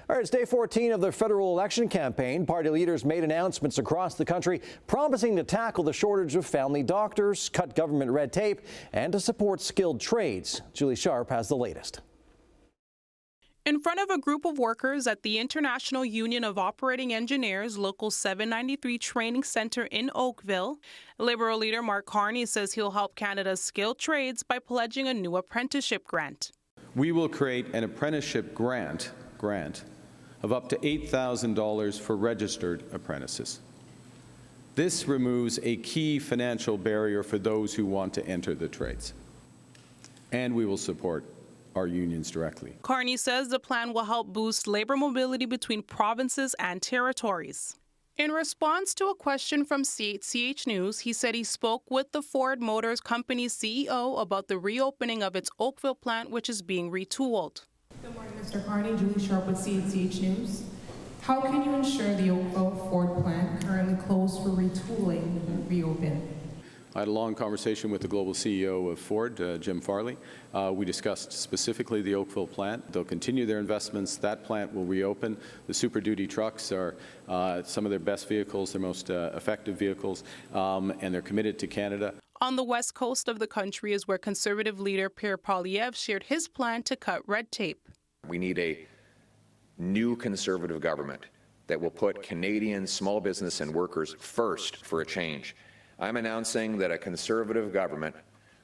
All right, it's day 14 of the federal election campaign. Party leaders made announcements across the country promising to tackle the shortage of family doctors, cut government red tape, and to support skilled trades. Julie Sharp has the latest. In front of a group of workers at the International Union of Operating Engineers Local 793 Training Center in Oakville, Liberal leader Mark Carney says he'll help Canada's skilled trades by pledging a new apprenticeship grant. We will create an apprenticeship grant of up to $8,000 for registered apprentices. This removes a key financial barrier for those who want to enter the trades. And we will support our unions directly. Carney says the plan will help boost labor mobility between provinces and territories. In response to a question from CHCH News, he said he spoke with the Ford Motors Company's CEO about the reopening of its Oakville plant, which is being retooled. Good morning, Mr. Carney. Julie Sharp with CHCH News. How can you ensure the Oakville Ford plant, currently closed for retooling, reopen? I had a long conversation with the global CEO of Ford, Jim Farley. We discussed specifically the Oakville plant. They'll continue their investments. That plant will reopen. The Super Duty trucks are some of their best vehicles, their most effective vehicles, and they're committed to Canada. On the west coast of the country is where Conservative leader Pierre Poilievre shared his plan to cut red tape. We need a new Conservative government that will put Canadian small business and workers first for a change. I'm announcing that a Conservative government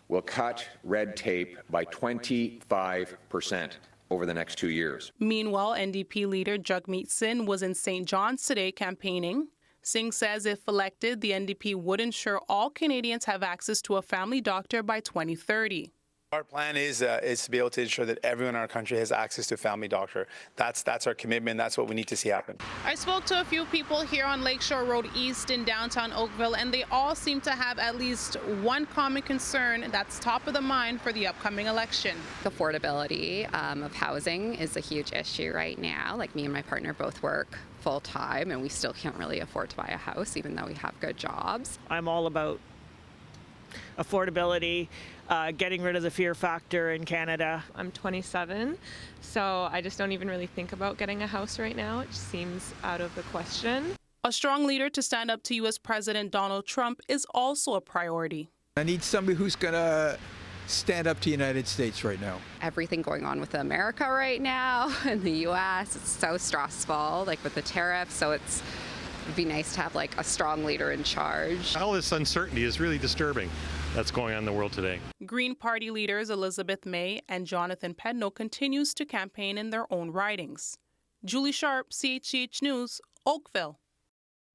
will cut red tape by 25% over the next 2 years. Meanwhile, NDP leader Jagmeet Singh was in St. John's today campaigning. Singh says if elected, the NDP would ensure all Canadians have access to a family doctor by 2030. Our plan is to be able to ensure that everyone in our country has access to a family doctor. That's our commitment. That's what we need to see happen. I spoke to a few people here on Lakeshore Road East in downtown Oakville, and they all seem to have at least one common concern that's top of the mind for the upcoming election. Affordability of housing is a huge issue right now. Like, me and my partner both work full-time, and we still can't really afford to buy a house even though we have good jobs. I'm all about affordability, getting rid of the fear factor in Canada. I'm 27, so I just don't even really think about getting a house right now. It just seems out of the question. A strong leader to stand up to U.S. President Donald Trump is also a priority. I need somebody who's going to stand up to the United States right now. Everything going on with America right now in the U.S., it's so stressful, like with the tariffs, so it'd be nice to have like a strong leader in charge. All this uncertainty is really disturbing that's going on in the world today. Green Party leaders Elizabeth May and Jonathan Pedno continues to campaign in their own ridings. Julie Sharp, CHCH News, Oakville.